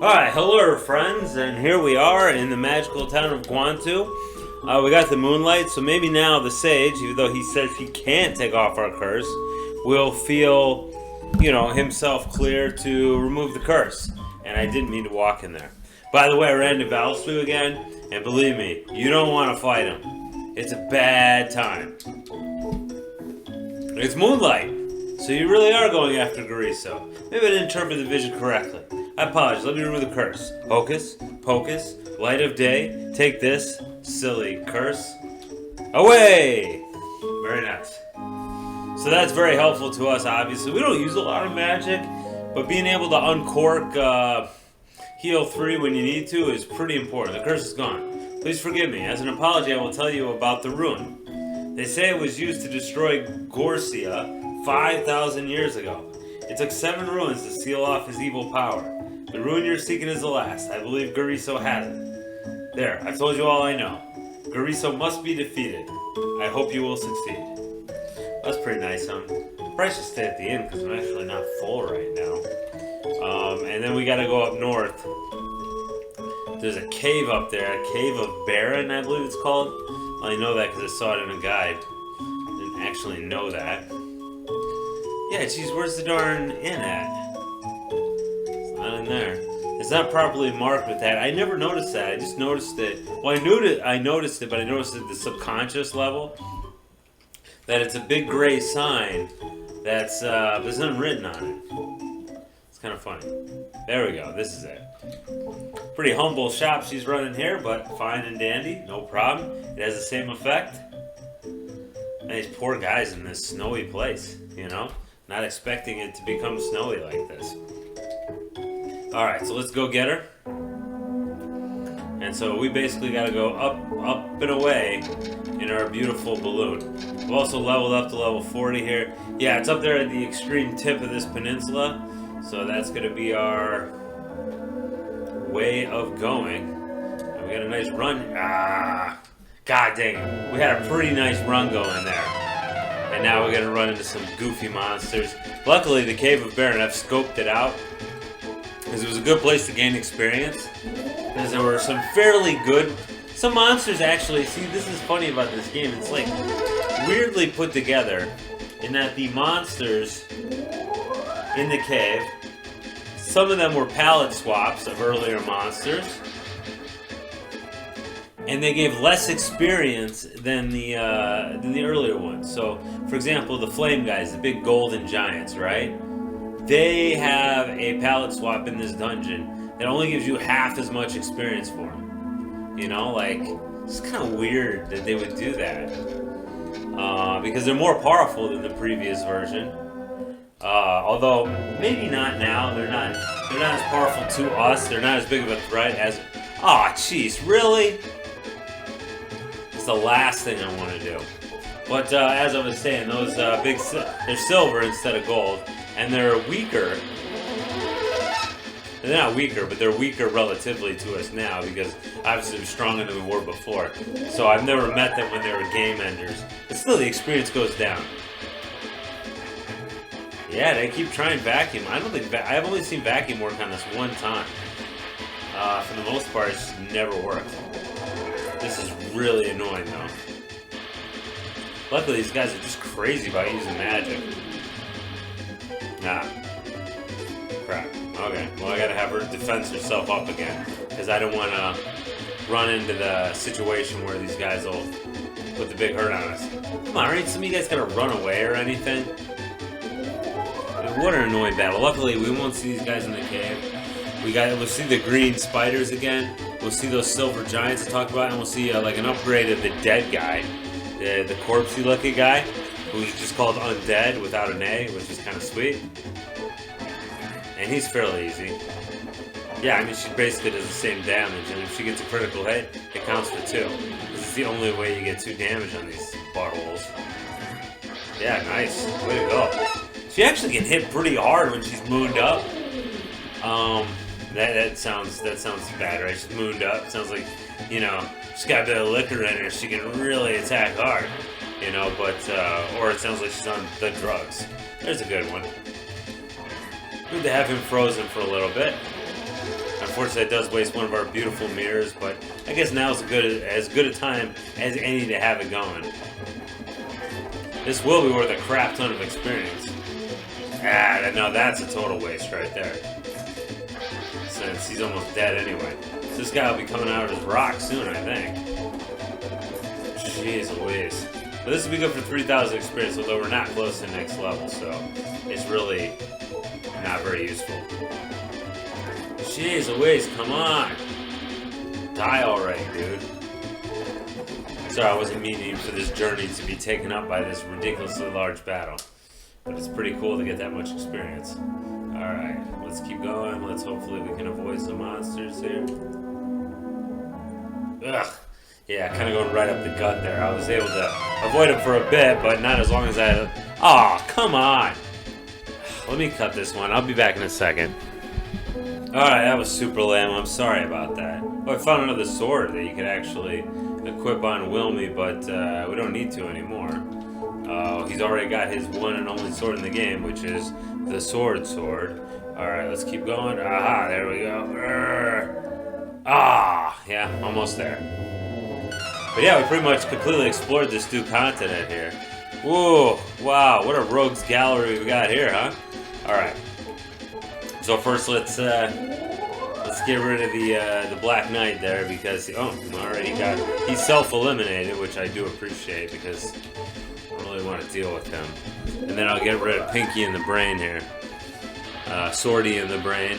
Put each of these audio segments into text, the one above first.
Hi, hello friends, and here we are in the magical town of Guantu. We got the moonlight, so maybe now the sage, even though he says he can't take off our curse, will feel, himself clear to remove the curse. And I didn't mean to walk in there. By the way, I ran into Valstu again, and believe me, you don't want to fight him. It's a bad time. It's moonlight, so you really are going after Gariso. Maybe I didn't interpret the vision correctly. I apologize. Let me remove the curse. Hocus, pocus, light of day. Take this, silly curse. Away! Very nice. So that's very helpful to us, obviously. We don't use a lot of magic, but being able to uncork heal 3 when you need to is pretty important. The curse is gone. Please forgive me. As an apology, I will tell you about the rune. They say it was used to destroy Gorsia 5,000 years ago. It took 7 runes to seal off his evil power. The rune you're seeking is the last. I believe Gariso has it. There, I've told you all I know. Gariso must be defeated. I hope you will succeed. That's pretty nice, huh? Probably should stay at the inn because I'm actually not full right now. And then we gotta go up north. There's a cave up there, a cave of Baron, I believe it's called. I know that because I saw it in a guide. Didn't actually know that. Yeah, geez, where's the darn inn at? It's not in there. It's not properly marked with that. I never noticed that. I just noticed it. Well, I noticed it, but I noticed it at the subconscious level. That it's a big gray sign that's there's nothing written on it. It's kind of funny. There we go. This is it. Pretty humble shop she's running here, but fine and dandy. No problem. It has the same effect. And these poor guys in this snowy place, Not expecting it to become snowy like this. Alright, so let's go get her. And so we basically got to go up and away in our beautiful balloon. We've also leveled up to level 40 here. Yeah, it's up there at the extreme tip of this peninsula. So that's going to be our way of going. And we got a nice run. God dang it. We had a pretty nice run going there. And now we're going to run into some goofy monsters. Luckily, the Cave of Baron, I've scoped it out. Because it was a good place to gain experience. Because there were some fairly good... Some monsters actually... See, this is funny about this game. It's like weirdly put together. In that the monsters in the cave... Some of them were palette swaps of earlier monsters. And they gave less experience than the earlier ones. So, for example, the Flame guys, the big golden giants, right? They have a palette swap in this dungeon that only gives you half as much experience for them. It's kind of weird that they would do that. Because they're more powerful than the previous version. Although, maybe not now. They're not as powerful to us. They're not as big of a threat as... Aw, jeez, really? It's the last thing I want to do. But as I was saying, those they're silver instead of gold, and they're weaker. They're not weaker, but they're weaker relatively to us now because obviously they're stronger than we were before. So I've never met them when they were game enders. But still, the experience goes down. Yeah, they keep trying vacuum. I've only seen vacuum work on this one time. For the most part, it's just never worked. This is really annoying, though. Luckily, these guys are just crazy about using magic. Nah. Crap. Okay, well, I gotta have her defense herself up again. Because I don't want to run into the situation where these guys will put the big hurt on us. Come on, aren't some of you guys gonna run away or anything? What an annoying battle. Luckily, we won't see these guys in the cave. We'll see the green spiders again. We'll see those silver giants I talked about, and we'll see like an upgrade of the dead guy, the corpsey looking guy, who's just called undead without an A, which is kind of sweet. And he's fairly easy. Yeah, I mean she basically does the same damage, and if she gets a critical hit, it counts for 2. This is the only way you get 2 damage on these buttholes. Yeah, nice. Way to go. She actually can hit pretty hard when she's mooned up. That sounds bad, right? She's mooned up. Sounds like, she's got a bit of liquor in her. She can really attack hard, but or it sounds like she's on the drugs. There's a good one. Good to have him frozen for a little bit. Unfortunately, it does waste one of our beautiful mirrors, but I guess now is as good a time as any to have it going. This will be worth a crap ton of experience. Ah, no, that's a total waste right there. Since he's almost dead anyway. So this guy will be coming out of his rock soon, I think. Jeez Louise. But this will be good for 3,000 experience, although we're not close to the next level, so it's really not very useful. Jeez Louise, come on! Die already, dude. Sorry, I wasn't meaning for this journey to be taken up by this ridiculously large battle. But it's pretty cool to get that much experience. Alright, let's keep going. Let's hopefully we can avoid some monsters here. Ugh. Yeah, kind of going right up the gut there. I was able to avoid them for a bit, but not as long as I... Aw, oh, come on! Let me cut this one. I'll be back in a second. Alright, that was super lame. I'm sorry about that. Oh, I found another sword that you could actually equip on Wilmy, but we don't need to anymore. He's already got his one and only sword in the game, which is the sword. Alright, let's keep going. Aha, there we go. Ah, yeah, almost there. But yeah, we pretty much completely explored this new continent here. Whoa, wow, what a rogues gallery we got here, huh? Alright. So first let's get rid of the Black Knight there because he's self-eliminated, which I do appreciate because I don't really want to deal with him. And then I'll get rid of Pinky in the brain here. Swordy in the brain.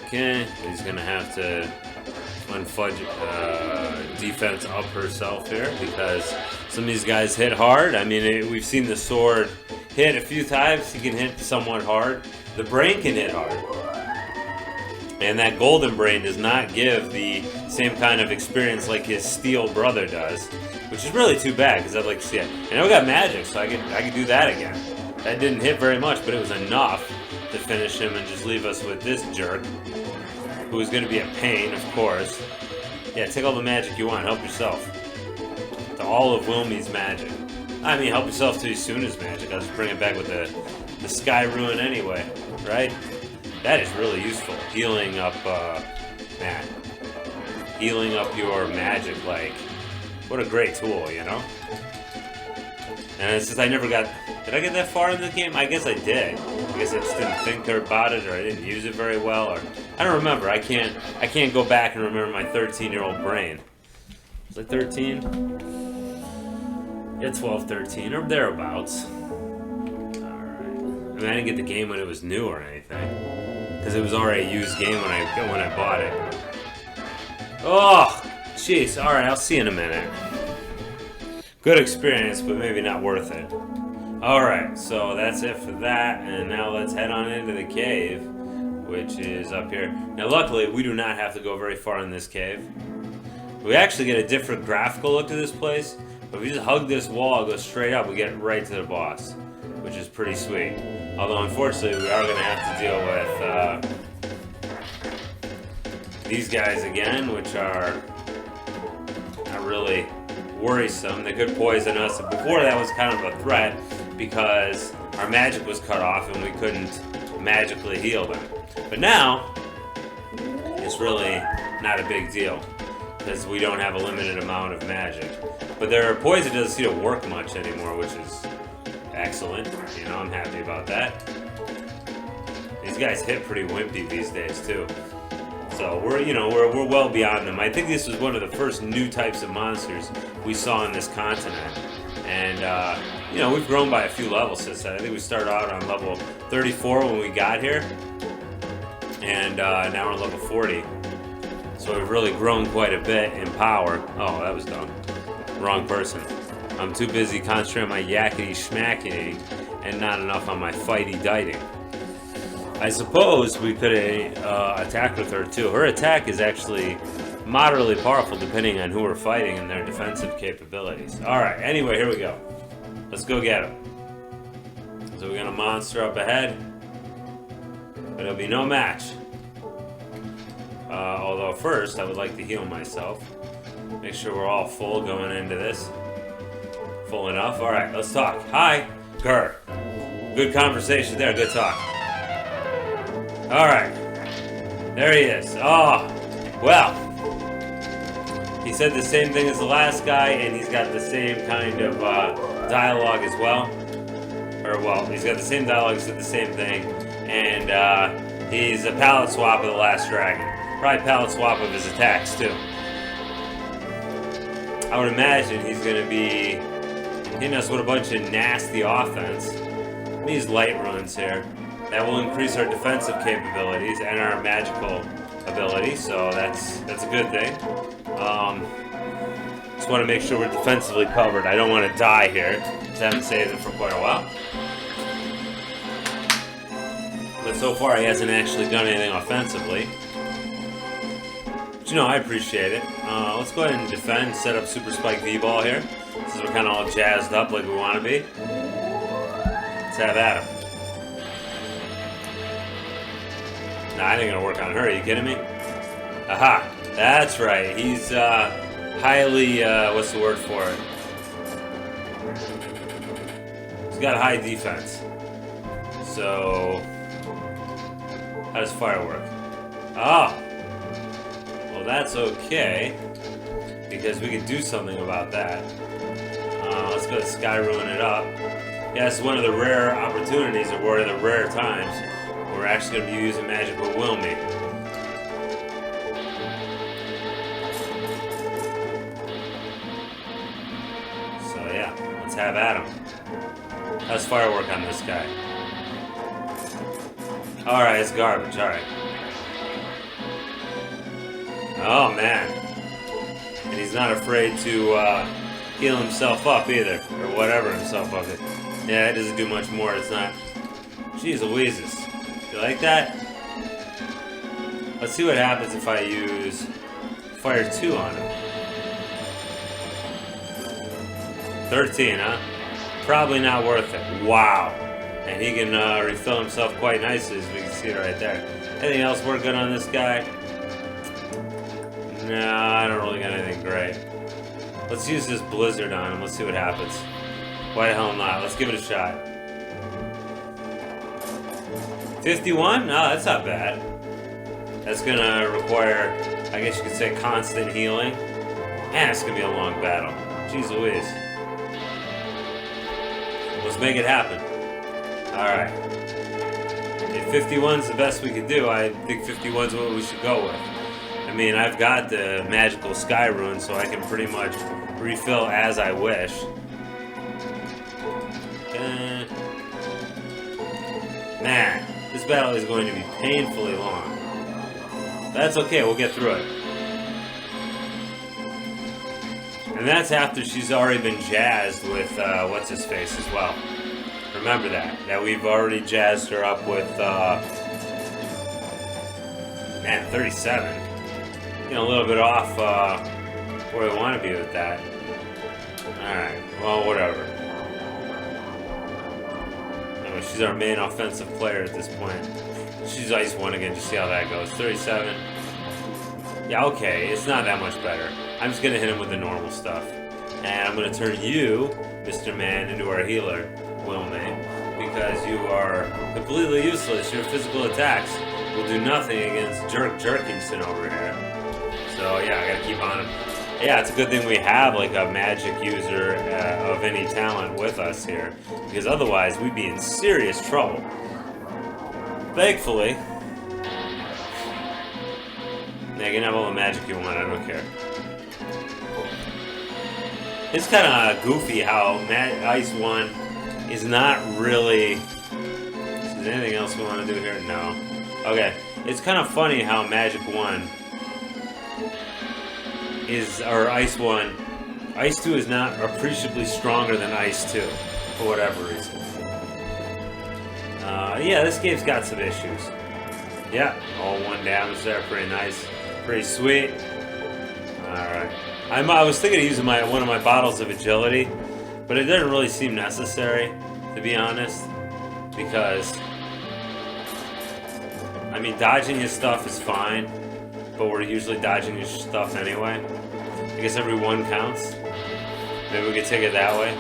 Okay, he's gonna have to unfudge defense up herself here because some of these guys hit hard. I mean, we've seen the sword hit a few times. He can hit somewhat hard. The brain can hit hard. And that golden brain does not give the same kind of experience like his steel brother does, which is really too bad because I'd like to see it. And I got magic, so I could do that again. That didn't hit very much, but it was enough to finish him and just leave us with this jerk, who is going to be a pain, of course. Yeah, take all the magic you want. Help yourself to all of Wilmy's magic. I mean, help yourself to Isuna's magic. I'll just bring it back with the Sky Ruin anyway, right? That is really useful. Healing up, man. Healing up your magic, like, what a great tool, you know? And since I never got... Did I get that far in the game? I guess I did. I guess I just didn't think about it, or I didn't use it very well, or... I don't remember. I can't go back and remember my 13-year-old brain. Was I 13? Yeah, 12, 13, or thereabouts. Alright. I mean, I didn't get the game when it was new or anything. Because it was already a used game when I bought it. Oh! Jeez. Alright, I'll see you in a minute. Good experience, but maybe not worth it. Alright, so that's it for that, and now let's head on into the cave, which is up here. Now luckily, we do not have to go very far in this cave. We actually get a different graphical look to this place, but if we just hug this wall, go straight up, we get right to the boss, which is pretty sweet. Although unfortunately, we are going to have to deal with these guys again, which are not really worrisome. They could poison us. Before that was kind of a threat because our magic was cut off and we couldn't magically heal them. But now, it's really not a big deal because we don't have a limited amount of magic. But their poison doesn't seem to work much anymore, which is excellent. You know, I'm happy about that. These guys hit pretty wimpy these days too. So we're well beyond them. I think this was one of the first new types of monsters we saw on this continent. And we've grown by a few levels since then. I think we started out on level 34 when we got here. And now we're on level 40. So we've really grown quite a bit in power. Oh, that was dumb. Wrong person. I'm too busy concentrating on my yakety schmackety and not enough on my fighty dighting. I suppose we could attack with her too. Her attack is actually moderately powerful depending on who we're fighting and their defensive capabilities. Alright, anyway, here we go. Let's go get him. So we got a monster up ahead. But it'll be no match. Although first, I would like to heal myself. Make sure we're all full going into this. Full enough. Alright, let's talk. Hi, Gur. Good conversation there, good talk. Alright. There he is. Oh, well. He said the same thing as the last guy, and he's got the same kind of dialogue as well. Or, well, he's got the same dialogue, he said the same thing. And he's a palette swap of the last dragon. Probably palette swap of his attacks, too. I would imagine he's going to be hitting us with a bunch of nasty offense. These light runs here. That will increase our defensive capabilities and our magical ability, so that's a good thing. Just want to make sure we're defensively covered. I don't want to die here, because I haven't saved it for quite a while. But so far he hasn't actually done anything offensively. But you know, I appreciate it. Let's go ahead and defend, set up Super Spike V-Ball here. Since we're kind of all jazzed up like we want to be. Let's have at him. Nah, I ain't gonna work on her, are you kidding me? Aha! That's right, he's highly, what's the word for it? He's got high defense. So, how does fire work? Oh! Well, that's okay, because we could do something about that. Let's go to Sky Ruin it up. Yeah, this is one of the rare opportunities, or one of the rare times, we're actually going to be using Magical Will Me. So yeah, let's have at him. How's firework on this guy? Alright, it's garbage, alright. Oh man. And he's not afraid to heal himself up either, or whatever himself up is. Yeah, it doesn't do much more, it's not... Jeez Louises. You like that? Let's see what happens if I use Fire 2 on him. 13, huh? Probably not worth it. Wow. And he can refill himself quite nicely, as we can see right there. Anything else work good on this guy? No, I don't really got anything great. Let's use this Blizzard on him. Let's see what happens. Why the hell not? Let's give it a shot. 51? No, that's not bad. That's gonna require, I guess you could say, constant healing. Man, it's gonna be a long battle. Jeez Louise. Let's make it happen. Alright. If 51's the best we could do, I think 51's what we should go with. I mean, I've got the magical Sky Rune, so I can pretty much refill as I wish. Man, this battle is going to be painfully long. That's okay, we'll get through it. And that's after she's already been jazzed with, what's-his-face as well. Remember that. That we've already jazzed her up with, man, 37. You know, a little bit off, where we want to be with that. Alright, well, whatever. Anyway, she's our main offensive player at this point. She's Ice 1 again, just see how that goes. 37. Yeah, okay, it's not that much better. I'm just gonna hit him with the normal stuff. And I'm gonna turn you, Mr. Man, into our healer, Wilmay, because you are completely useless. Your physical attacks will do nothing against Jerk Jerkington over here. So yeah, I gotta keep on him. Yeah, it's a good thing we have like a magic user of any talent with us here, because otherwise we'd be in serious trouble. Thankfully, yeah, you can have all the magic you want, I don't care. It's kind of goofy how Ice 1 is not really... Is there anything else we want to do here? No. Okay, it's kind of funny how Magic 1 is, or Ice 1, Ice 2 is not appreciably stronger than Ice 2, for whatever reason. Yeah, this game's got some issues. Yeah, all 1 damage there, pretty nice. Pretty sweet. Alright. I was thinking of using one of my bottles of agility, but it doesn't really seem necessary, to be honest, because, I mean, dodging his stuff is fine, but we're usually dodging his stuff anyway. I guess every 1 counts. Maybe we could take it that way.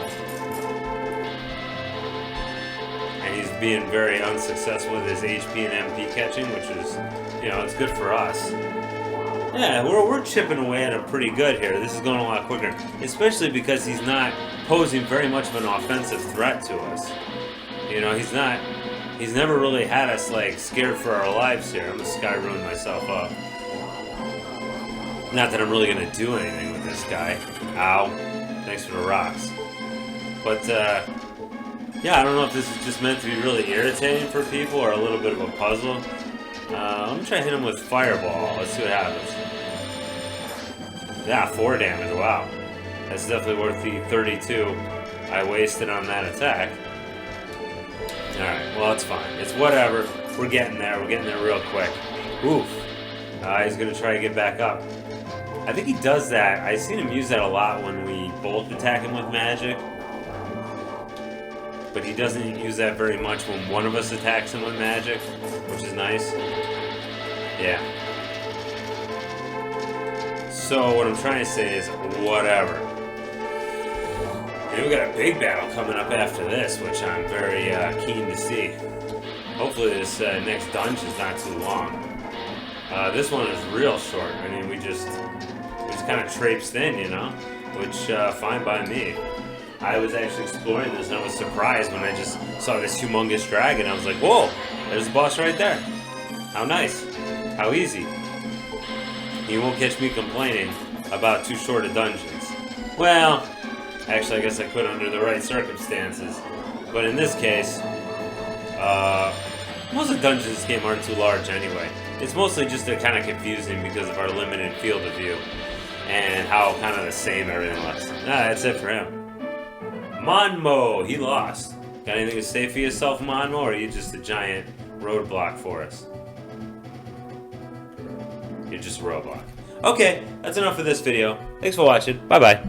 And he's being very unsuccessful with his HP and MP catching, which is, you know, it's good for us. Yeah, we're chipping away at him pretty good here. This is going a lot quicker, especially because he's not posing very much of an offensive threat to us. You know, he's never really had us, like, scared for our lives here. I'm just sky-ruining myself up. Not that I'm really going to do anything with this guy. Ow. Thanks for the rocks. But, yeah, I don't know if this is just meant to be really irritating for people or a little bit of a puzzle. Let me try to hit him with Fireball. Let's see what happens. Yeah, 4 damage. Wow. That's definitely worth the 32 I wasted on that attack. Alright, well, it's fine. It's whatever. We're getting there. We're getting there real quick. Oof. He's going to try to get back up. I think he does that. I've seen him use that a lot when we both attack him with magic. But he doesn't use that very much when one of us attacks him with magic, which is nice. Yeah. So what I'm trying to say is, whatever. And we got a big battle coming up after this, which I'm very keen to see. Hopefully this next dungeon's not too long. This one is real short. I mean, we just kind of traipsed in, you know, which fine by me. I was actually exploring this and I was surprised when I just saw this humongous dragon. I was like, whoa, there's the boss right there. How nice. How easy. You won't catch me complaining about too short of dungeons. Well, actually I guess I could under the right circumstances. But in this case, most of the dungeons in this game aren't too large anyway. It's mostly just kind of confusing because of our limited field of view and how kind of the same everything looks. That's it for him. Monmo, he lost. Got anything to say for yourself, Monmo, or are you just a giant roadblock for us? You're just a roadblock. Okay, that's enough for this video. Thanks for watching. Bye-bye.